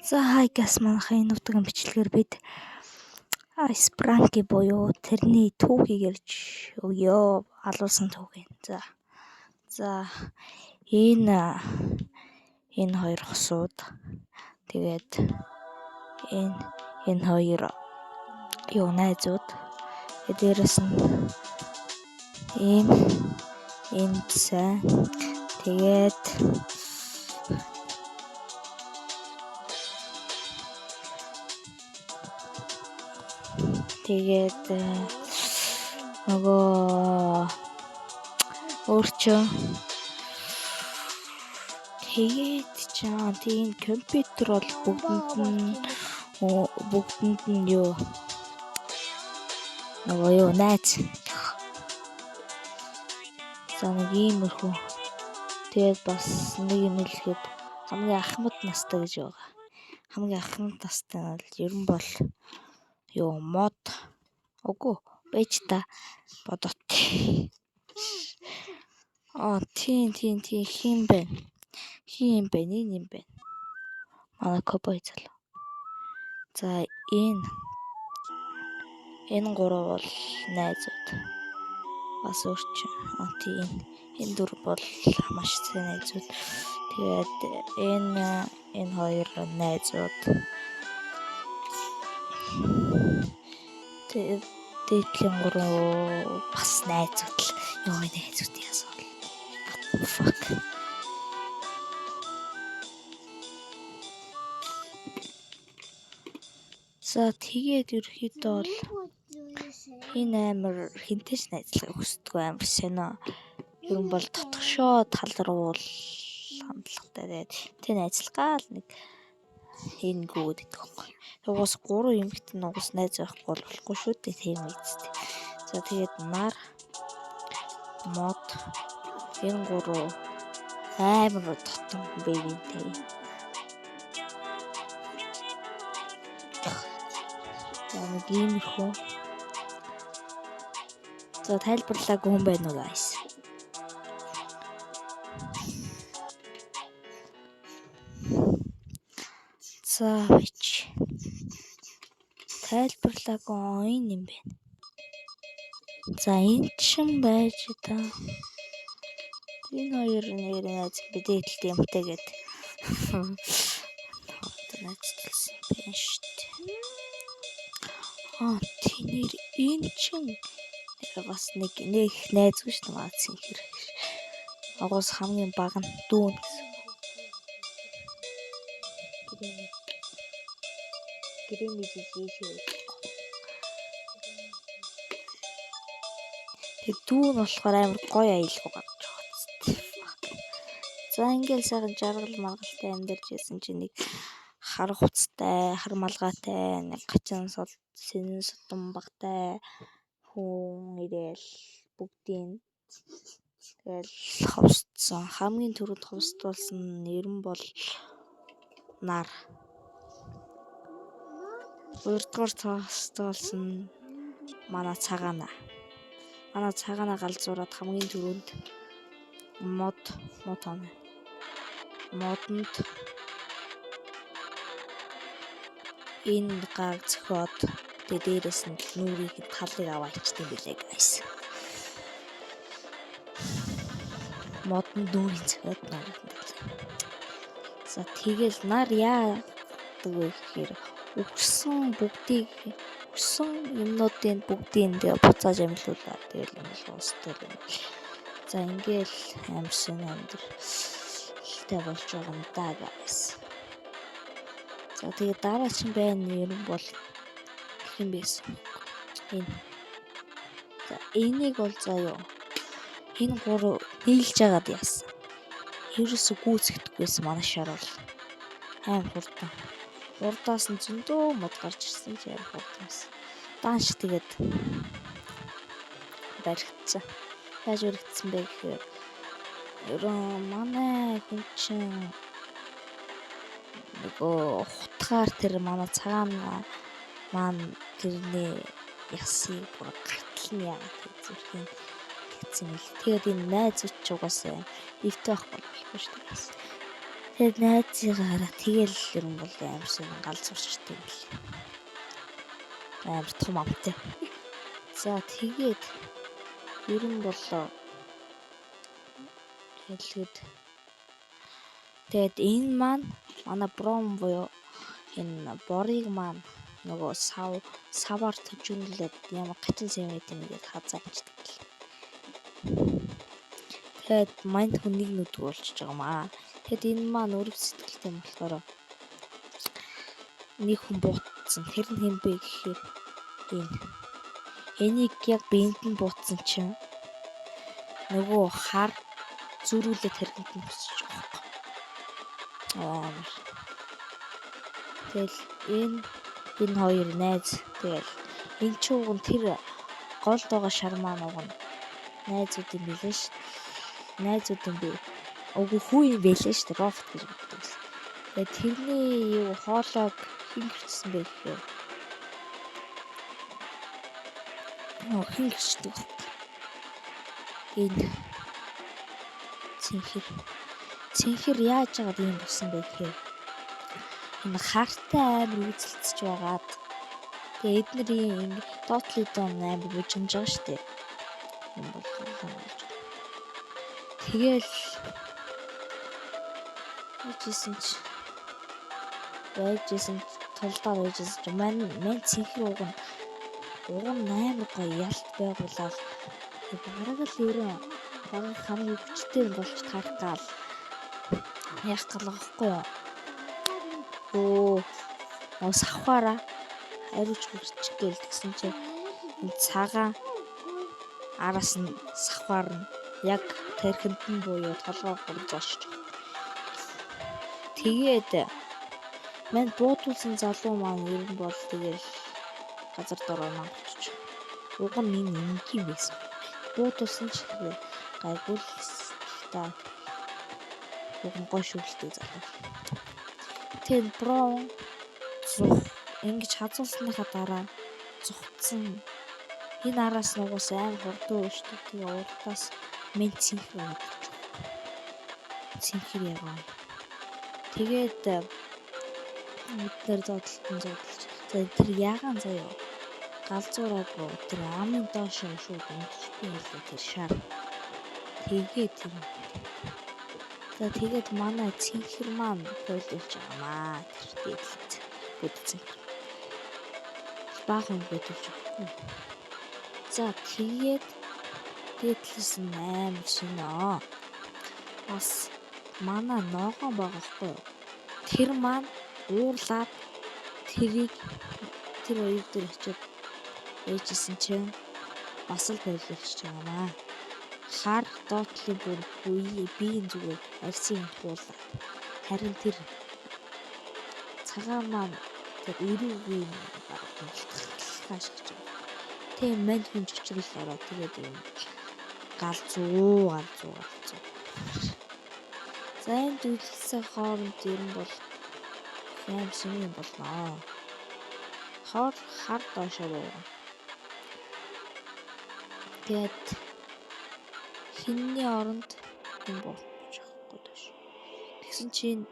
За хайгаас манайхын нутгийн бичлэгээр бид Спранки буюу тэрний түүхийг ярьж өгье. Алуулсан түүхийг. За энэ хоёр хосууд тэгээд энэ хоёр найзууд дээрээс нь ийм сайн тэгээд нөгөө өөрчөө тийм компьютер бол бүгдэнд нь юу найз. За нэг иймэрхүү. Тэгээд бас нэг юм хэлэхэд хамгийн ахмад настай гэж байгаа. Хамгийн ахмад настай нь бол ер нь бол мод үгүй байж та бодот. Тийм хин бэ. Энэ юм бэ. Манай кобой залуу. За энэ гурав бол найзууд. Бас өөрчн. Тийм энэ дөрв бол маш сайн найзууд. Тэгээд энэ хоёр найзууд. Дээдлийн гурав бас найзууд л. Найзууд яасан бол. Fuck. За тэгээд ерөөхдөө бол энэ амар хинтэйч найзлахыг хүсдэг амар сонио. Ер нь бол дотгошоо талруул хандлагатай. Тэ найзлахгаал нэг энэ гүд гэдэг юм. Угаас 3 эмэгтэй нугас найз байхгүй болохгүй шүү дээ. Тийм үстэй. За тэгээд нар мод энэ гурав амар дотн бэйнтэй. Нэг иймэрхүү. За тайлбарлаагүй хүн байна уу guys? За бич. Тайлбарлаагүй юм байна. За энэ чин байж та. Энэ хоёр найз бидэл юмтай гээд. Найзлсан байна шүү дээ. Тинэр энэ чин бас нэг найзгүй шүү дээ. Маацын хэрэг. Агуус хамгийн бага нь дүүн. Тэг дүүн болохоор амар гоё аялал гарч байгаа. За ингээл сайхан жаргал маргалтай амьдарч байсан чинь нэг хар хуцтай, хар малгайтай, нэг гачин сэнэн содон багтай хүн ирээл бүгдийн тэгэл ховсдсон. Хамгийн түрүүнд ховсдуулсан нэр нь бол нар. Хоёрдугаар ховсдуулсан манай цагаана. Манай цагаана галзуураад хамгийн түрүүнд модонд энэ гаг зөхиод дээрээс нь нүрийг талыг аваачдаг билээ guys. Модонд нүрийг зөхиод нарыг. За тэгэл нар яадаг вэ гэхээр өгсөн юмнуудын бүгдийг буцааж амьлуулаад тэгэл амьлуустай юм. За ингээл амьсан амьдралтай болж байгаа юм да guys. За тэгээд дараагийн байна ер нь бол хэм байсан. За энийг бол заяа. Энэ гурав нийлж агаад яасан. Ерөөсө гүйцэхдэггүйсэн манай шар бол аим хурдан. Урдаас нь зөндөө мод гарч ирсэн чи аим хурданс. Данш тэгээд баригдсан. Яаж баригдсан бэ гэхээр манай хүн чинь нөгөө хутгаар тэр манай цагаана маань тэрний ясыг гартал нь яагаад зүрхийн тэгсэн мэл. Тэгээд энэ найзууд ч угаасаа эвтэй байхгүй шүү дээ. Тэгээд найзыгаараа тэгэл ер нь бол амар сайн галзуурчтай юм л. Амар том амтай. За тэгээд ер нь бол тэгээд энэ маань манай бром буюу энэ борыг маань нөгөө саваар төжүүлээд ямар гачин сэм байт юм гээд хазаачдаг. Тэгээд майнд хүнийг нүдэг болчихж байгаа маа. Тэгэд энэ маань өрөв сэтгэлтэй юм болохоор нэг хүн буутсан. Тэр нь хэн бэ гэхээр энэ. Энийг яг биенд нь буутсан чинь нөгөө хар зүрүүлээ тэрхэнд нь өсөж байгаа. Тэгэл энэ хоёр найз тэгэл энэ ч уг нь тэр голд байгаа шар маань уг нь найзуудын билээ ш. Найзуудын би үгүй хүү юм байлээ ш. Рофт гэж боддог. Тэгээ тэрний юу хоолойг хин гэрчсэн бэ гэхээр хин гэрчдэг. Энэ цэнхэр яаж яагаад юм болсон бэ гэхээр энэ хартай амар үзэлцэж байгаад тэгээ эднэрийн доотлидон амар бужимж байгаа штэ. юм бол тэгэл байжсэн толдоор байжсэн мань цэнхэр уг нь амар гоё ялт байгуулаад бараг л ерөн бараг хамгийн хүчтэй болж тарах гал яах гал байхгүй юу. Савхаараа ариуч хурч гээл гэсэн чинь цагаан араас нь савхаар нь яг тэрхэнд нь буюу толгой гурзооч. Тэгээд манд буудуулсан залуу маань ер нь бол тэгэл газар дороо намчиж. Уг нь энэ ингийн байсан. Буудуулсан ч гайгүй л та уг нь гоё шүглдэг залуу. Тэгээд бро ингэж хазуулсныхаа дараа зүгтсэн энэ араас нугас аим хурдан өштэй. Тэгээ урдаас мен цэнхэр яваа. Тэгээд өдөр зодтолж тэр ягаан заяа галзуураагүй тэр амын доош шууд өмчтэй хэлээ тэр шар. Тэгээд манай цэнхэр маань бойлуулж байгаамаа. Тэр дээдлээ бүтцэн. Баахан бодож өгөхгүй. За тэгээд дээдлээс нь амар шинэ. Бас манай ногоон байгаахгүй. Тэр маань уурлаад тэр хоёр дээр очиод ээжсэн чинь бас л бойлуулж байгаамаа. Хар доотлын бүр биеийн зүгээр арсын хуулаад харин тэр цагаан маань тэр өрөөгийн хааш гэж байна. Тэгээ манд хүн чичрэл ороод тэгээд юм галзуу. За энэ дүлсээ хооронд ер нь бол юм шинэ болно. Хар доошоо. Тэгээд хинний оронд юм болж байхгүй доош. Тэгсэн чинь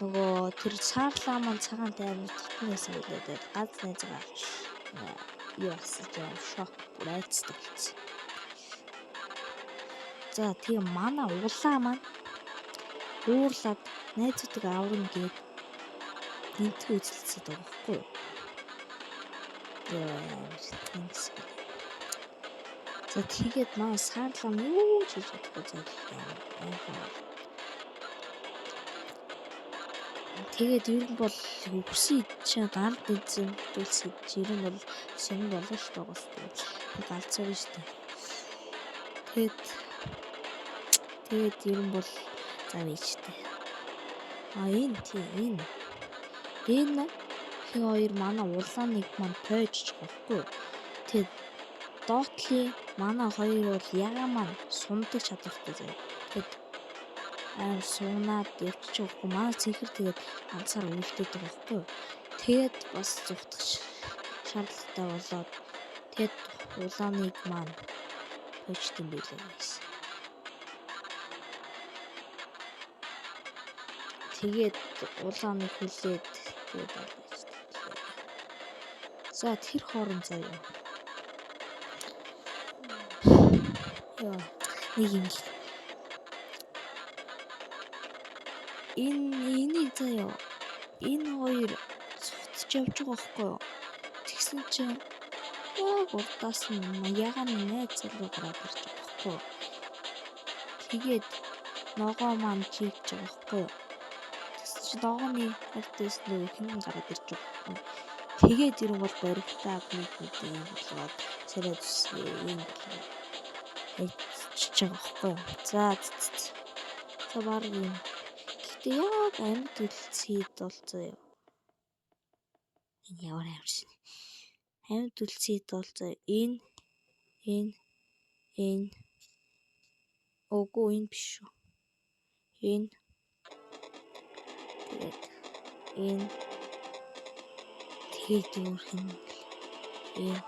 нөгөө тэр саарлаа маань цагаан тайван татнаас хэлээд газ найзгаа юу асууж шок найцтай болсон. За тийм манай улаа маань уурлаад найзуудыг аврна гээд нэмтгэ үзэлцээд байгаа байхгүй юу. За тэгээд манай саарлаа юу ч хийж чадахгүй зайлшгүй. Тэгээд ер нь бол өксөн чинь гард эзэн дүүлсэж ер нь бол шинэ болно шүү дээ бас тэгээд галзуу шүү дээ. Тэгээд ер нь бол зав ийчтэй. Энэ хоёр манай улааныг маань тойжж байхгүй. Тэгээд доотлын манай хоёр бол ягаа маань сундаг чадвартай заяа. Тэгээд суунаад явчих واخгүй манай цэнхэр тэгээд ганцаар үлдээд байгаа байхгүй. Тэгээд бас зүгтах шаардлагатай болоод тэгээд улааныг маань тойжт юм билээ гэсэн. тэгээд улааныг хүлээд тэгээд алгаж. За тэр хооронд заяа. Яа, нэг юм л. Энийг заяа. Энэ хоёр цуцж явж байгаа байхгүй юу? Тэгсэн чинь яг урдаас нь ягааны найз залуу гараад ирж байгаа байхгүй юу? Тэгээд ногоо маань жигж байгаа байхгүй юу? Тэгсэн чинь ногооны альтээс нөгөө хэн гараад ирж байгаа байхгүй юу? Тэгээд ирэн бол баригтаа юм болоод сараад юм болоод ичж байгаа байхгүй юу? За баг юм. Гэтэ яг амьд үлцээд бол заяа. Энэ ямар амьд. Амьд үлцээд бол заяа. Энэ Үгүй энэ биш шүү. Энэ тэгээд дүүрх юм. Энэ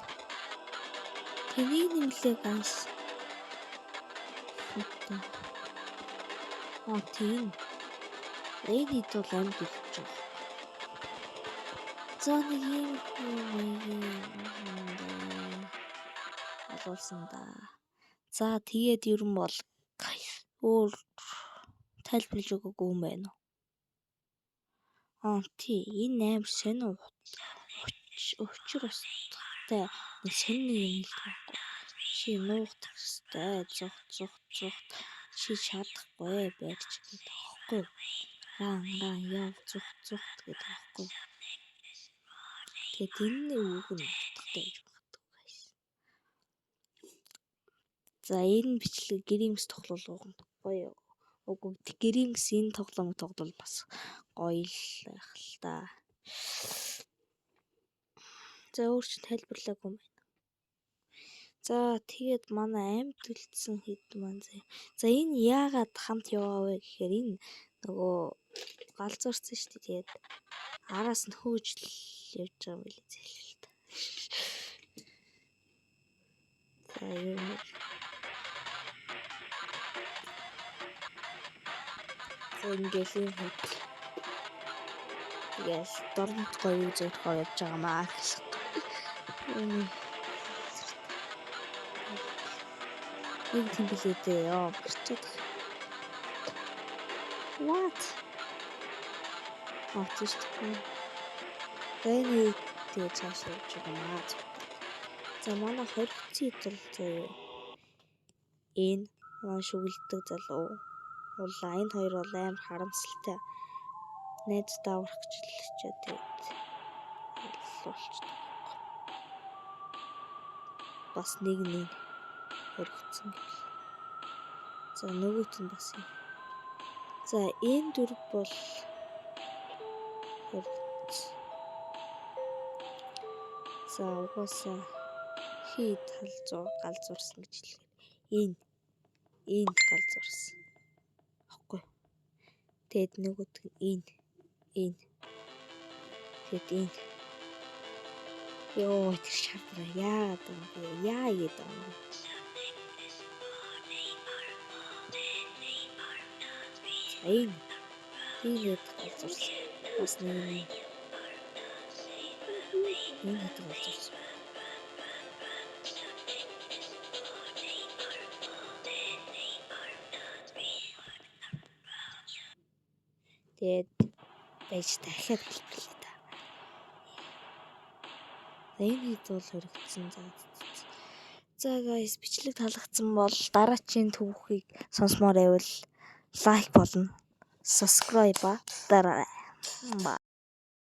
тэнийг нэмлээ guys. Тийм. Энийг бол амьд үлдэж байгаа. За нэг юм алуулсан да. За тэгээд ерөн бол өөр тайлбарлаж өгөөгүй юм байна уу? Тий, энэ амар сонио учир устай нэг сони юм л таахгүй. Чи нуугдах хэвээр зүгт чи чадахгүй байж гэдэг таахгүй. Ран яв зүгт гэдэг таахгүй. Тэгээд энэ үг нь утгатай гэж боддог guys. За энэ бичлэг Гримс тоглоул гоё. Үгүй Гримс энэ тоглоом тоглол бас гоё л байх л та. За өөр ч тайлбарлаагүй юм байна. За тэгээд манай амьд үлдсэн хэд маань заяа. За энэ яагаад хамт яваа вэ гэхээр энэ нөгөө галзуурсан шүү дээ. Тэгээд араас нь хөөжл явж байгаа юм билээ зэлэлт. За юм. Ингээл юм хэд. Yes, дорнот гоё зөвхөн явж байгаа маа. Нэг тийм билээ дээ. Бэрчээд. What? Тийш тийм. Тэний тэгээ цааш явж байгаа маа. За манай хоригцын идэл заяа. Энэ маань шүглдэг залуу. Улаа энэ хоёр бол амар харамсалтай. Найздаа урагчлалчаа тэгээд олуулчихдаг. Бас нэг хоригцсан гэл. За нөгөөт нь бас юм. За энэ дөрв бол хоригц. За угаасаа хэд галзуурсан гэж хэлэхээр энэ галзуурсан. Баггүй. Тэгэд нөгөөт нь энэ. Тэгэд энэ. Йоо тэр шатраа яагаад юм яа гэдэг юм. Энэ галзуурсан. Бас нэг энэ галзуурсан. Тэгээд байж дахиад хэлбэрлээ та. Энэ хэд бол хоригдсан За guys бичлэг таалагдсан бол дараачийн төвхийг сонсомоор байвал лайк болон subscribe дараарай.